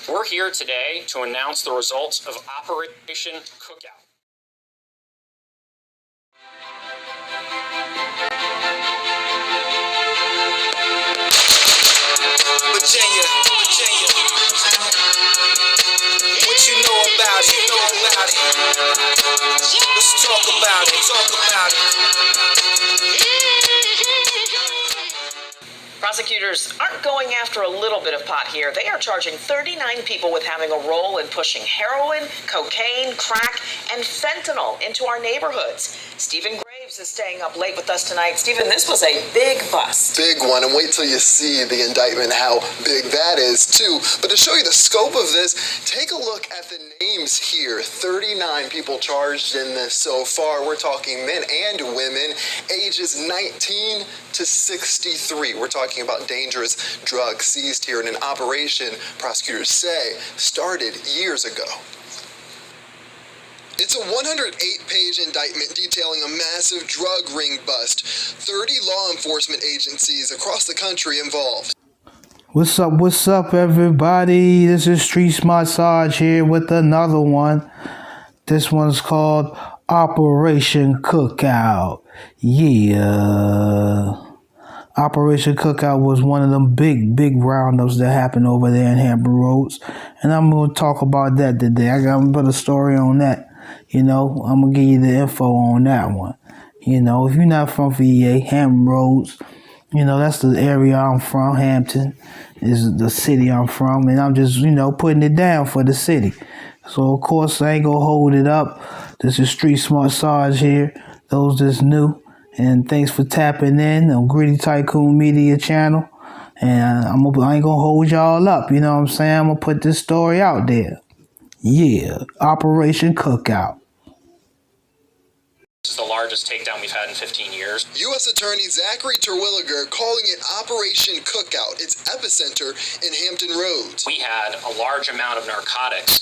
We're here today to announce the results of Operation Cookout. Virginia, what you know about it? Let's talk about it. Prosecutors aren't going after a little bit of pot here. They are charging 39 people with having a role in pushing heroin, cocaine, crack, and fentanyl into our neighborhoods. Stephen Graves is staying up late with us tonight. Stephen, this was a big bust. Big one, and wait till you see the indictment, how big that is too. But to show you the scope of this, take a look at the names here. 39 people charged in this so far. We're talking men and women, ages 19 to 63. We're talking about dangerous drugs seized here in an operation prosecutors say started years ago. It's a 108-page indictment detailing a massive drug ring bust. 30 law enforcement agencies across the country involved. What's up, everybody? This is Street Smart Sarge here with another one. This one's called Operation Cookout. Yeah. Operation Cookout was one of them big roundups that happened over there in Hampton Roads. And I'm going to talk about that today. I'm going to put a story on that. You know, I'm going to give you the info on that one. You know, if you're not from VA, Hampton Roads, you know, that's the area I'm from. Hampton is the city I'm from. And I'm just, you know, putting it down for the city. So, of course, I ain't going to hold it up. This is Street Smart Sarge here. Those that's new. And thanks for tapping in on Gritty Tycoon Media channel. And I ain't going to hold y'all up. You know what I'm saying? I'm going to put this story out there. Yeah, Operation Cookout. This is the largest takedown we've had in 15 years. U.S. Attorney Zachary Terwilliger calling it Operation Cookout, its epicenter in Hampton Roads. We had a large amount of narcotics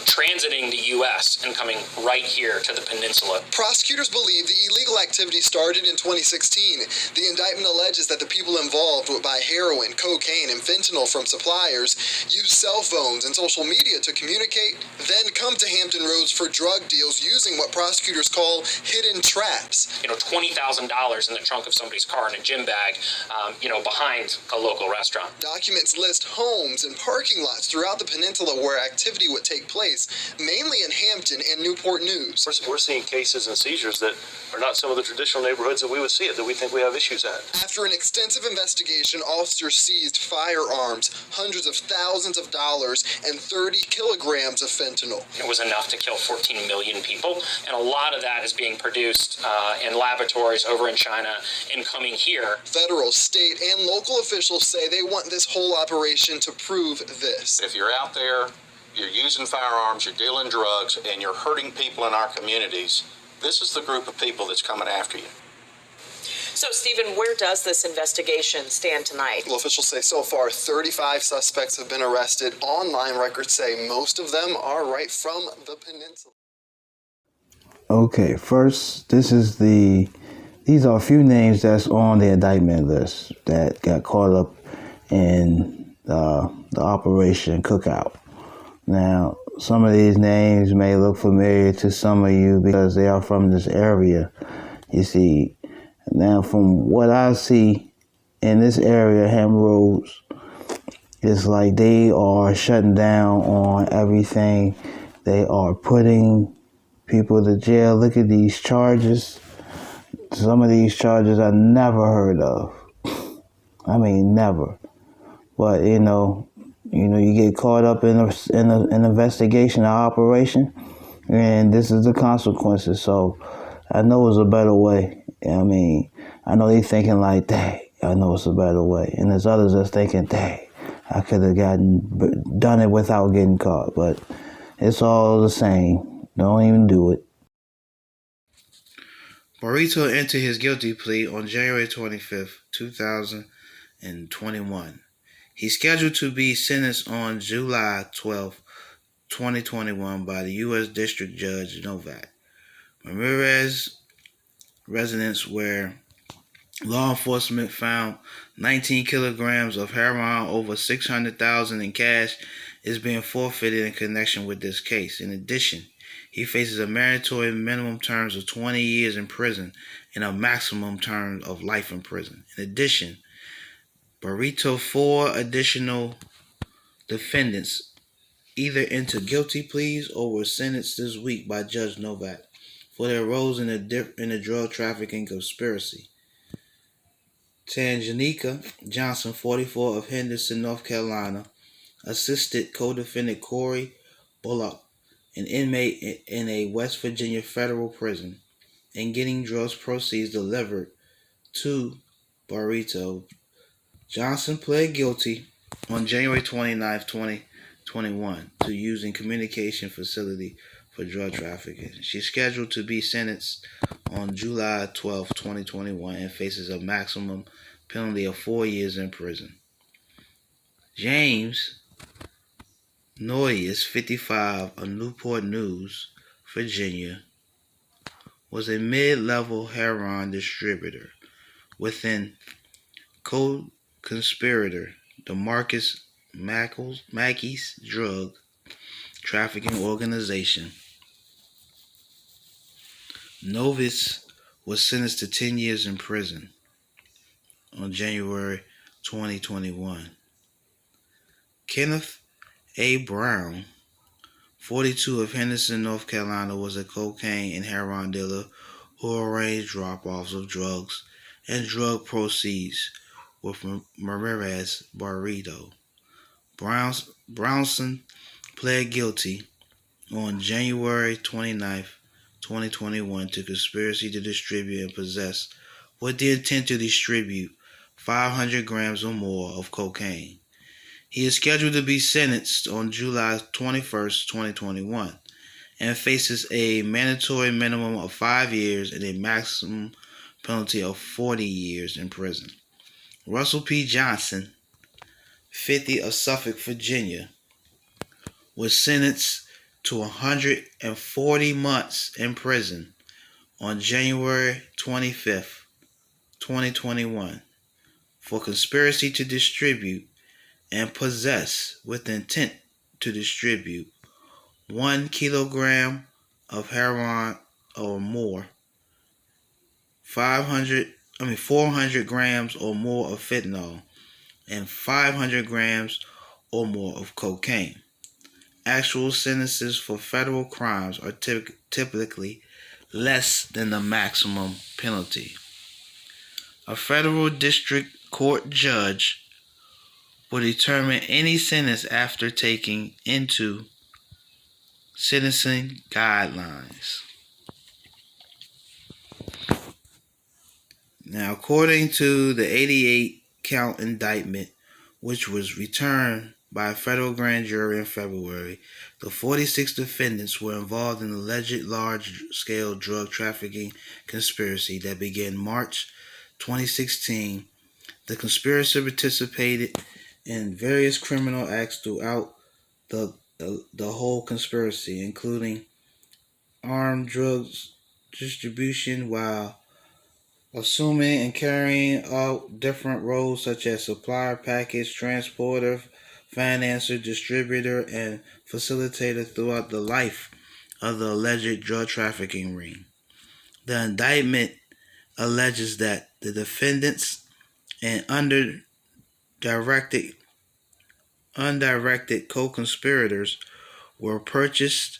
transiting the U.S. and coming right here to the peninsula. Prosecutors believe the illegal activity started in 2016. The indictment alleges that the people involved would buy heroin, cocaine, and fentanyl from suppliers, use cell phones and social media to communicate, then come to Hampton Roads for drug deals using what prosecutors call hidden traps. You know, $20,000 in the trunk of somebody's car in a gym bag, behind a local restaurant. Documents list homes and parking lots throughout the peninsula where activity would take place, mainly in Hampton and Newport News. We're seeing cases and seizures that are not some of the traditional neighborhoods that we would see it, that we think we have issues at. After an extensive investigation, officers seized firearms, hundreds of thousands of dollars, and 30 kilograms of fentanyl. It was enough to kill 14 million people, and a lot of that is being produced in laboratories over in China and coming here. Federal, state, and local officials say they want this whole operation to prove this. If you're out there, you're using firearms, you're dealing drugs, and you're hurting people in our communities, this is the group of people that's coming after you. So, Stephen, where does this investigation stand tonight? Well, officials say so far 35 suspects have been arrested. Online records say most of them are right from the peninsula. Okay, first, these are a few names that's on the indictment list that got caught up in the Operation Cookout. Now, some of these names may look familiar to some of you because they are from this area. You see, now from what I see in this area, Hampton Roads, it's like they are shutting down on everything. They are putting people to jail. Look at these charges. Some of these charges I never heard of. I mean, never. But you get caught up in an investigation or operation, and this is the consequences. So I know it's a better way. I mean, I know they thinking like, dang, I know it's a better way. And there's others that's thinking, dang, I could have done it without getting caught. But it's all the same. Don't even do it. Burrito entered his guilty plea on January 25th, 2021. He's scheduled to be sentenced on July 12th, 2021 by the U.S. District Judge Novak Ramirez residence, where law enforcement found 19 kilograms of heroin, over $600,000 in cash, is being forfeited in connection with this case. In addition, he faces a mandatory minimum terms of 20 years in prison and a maximum term of life in prison. In addition, Barreto, 4 additional defendants either entered guilty pleas or were sentenced this week by Judge Novak for their roles in the drug trafficking conspiracy. Tanjanika Johnson, 44, of Henderson, North Carolina, assisted co-defendant Corey Bullock, an inmate in a West Virginia federal prison, in getting drugs proceeds delivered to Barreto. Johnson pled guilty on January 29, 2021 to using communication facility for drug trafficking. She's scheduled to be sentenced on July 12, 2021 and faces a maximum penalty of 4 years in prison. James Noyes, 55, of Newport News, Virginia, was a mid-level heroin distributor within co-conspirator DeMarcus Mackey's drug trafficking organization. Novice was sentenced to 10 years in prison on January 2021. Kenneth A. Brown, 42, of Henderson, North Carolina, was a cocaine and heroin dealer who arranged drop-offs of drugs and drug proceeds with Ramirez Barreto. Brownson pled guilty on January 29, 2021 to conspiracy to distribute and possess with the intent to distribute 500 grams or more of cocaine. He is scheduled to be sentenced on July 21st, 2021, and faces a mandatory minimum of 5 years and a maximum penalty of 40 years in prison. Russell P. Johnson, 50, of Suffolk, Virginia, was sentenced to 140 months in prison on January 25th, 2021, for conspiracy to distribute and possess with intent to distribute 1 kilogram of heroin or more, 400 grams or more of fentanyl, and 500 grams or more of cocaine. Actual sentences for federal crimes are typically less than the maximum penalty. A federal district court judge will determine any sentence after taking into sentencing guidelines. Now, according to the 88-count indictment, which was returned by a federal grand jury in February, the 46 defendants were involved in an alleged large-scale drug trafficking conspiracy that began March 2016. The conspiracy participated in various criminal acts throughout the whole conspiracy, including armed drugs distribution while assuming and carrying out different roles such as supplier, package, transporter, financer, distributor, and facilitator throughout the life of the alleged drug trafficking ring. The indictment alleges that the defendants and undirected co-conspirators were purchased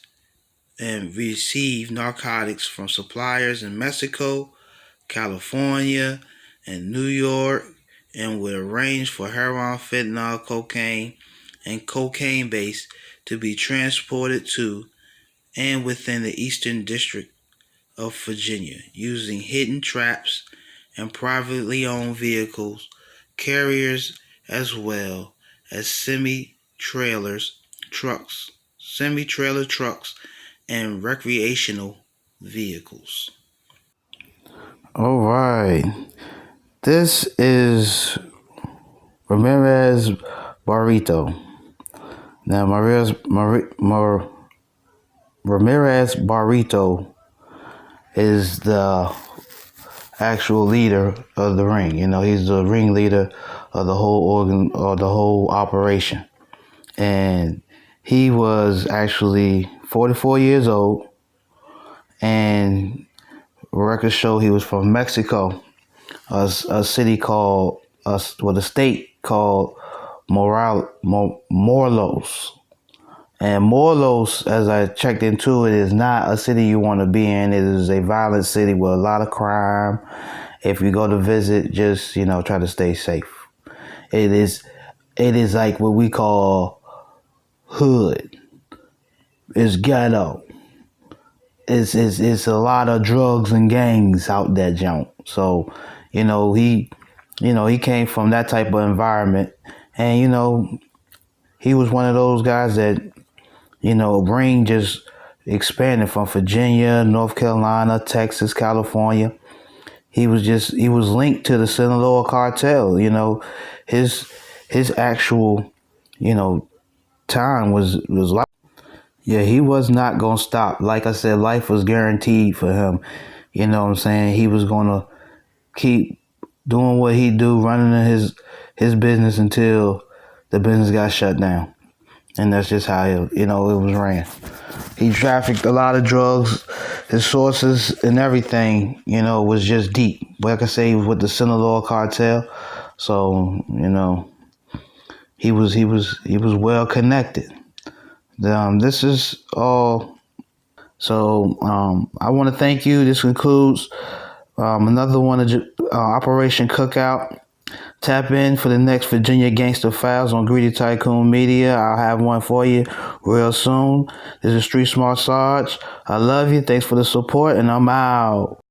and received narcotics from suppliers in Mexico, California, and New York, and would arrange for heroin, fentanyl, cocaine, and cocaine base to be transported to and within the Eastern District of Virginia using hidden traps and privately owned vehicles, carriers, as well as semi-trailer trucks, and recreational vehicles. All right. This is Ramirez Barreto. Now, Ramirez Barreto is the actual leader of the ring. You know, he's the ringleader of the whole operation. And He was actually 44 years old, and records show he was from Mexico, a city called, a state called Morelos. And Morelos, as I checked into it, is not a city you want to be in. It is a violent city with a lot of crime. If you go to visit, just, try to stay safe. It is like what we call hood. It's ghetto. It's a lot of drugs and gangs out that junk. So, he came from that type of environment, and he was one of those guys that, brain just expanded from Virginia, North Carolina, Texas, California. He was linked to the Sinaloa cartel. His actual, time was like, yeah, he was not going to stop. Like I said, life was guaranteed for him. You know what I'm saying? He was going to keep doing what he do, running his business until the business got shut down. And that's just how it was ran. He trafficked a lot of drugs. His sources and everything, was just deep. Like I say, he was with the Sinaloa cartel. So, he was well connected. This is all. So I want to thank you. This concludes another one of Operation Cookout. Tap in for the next Virginia Gangster Files on Greedy Tycoon Media. I'll have one for you real soon. This is Street Smart Sarge. I love you. Thanks for the support, and I'm out.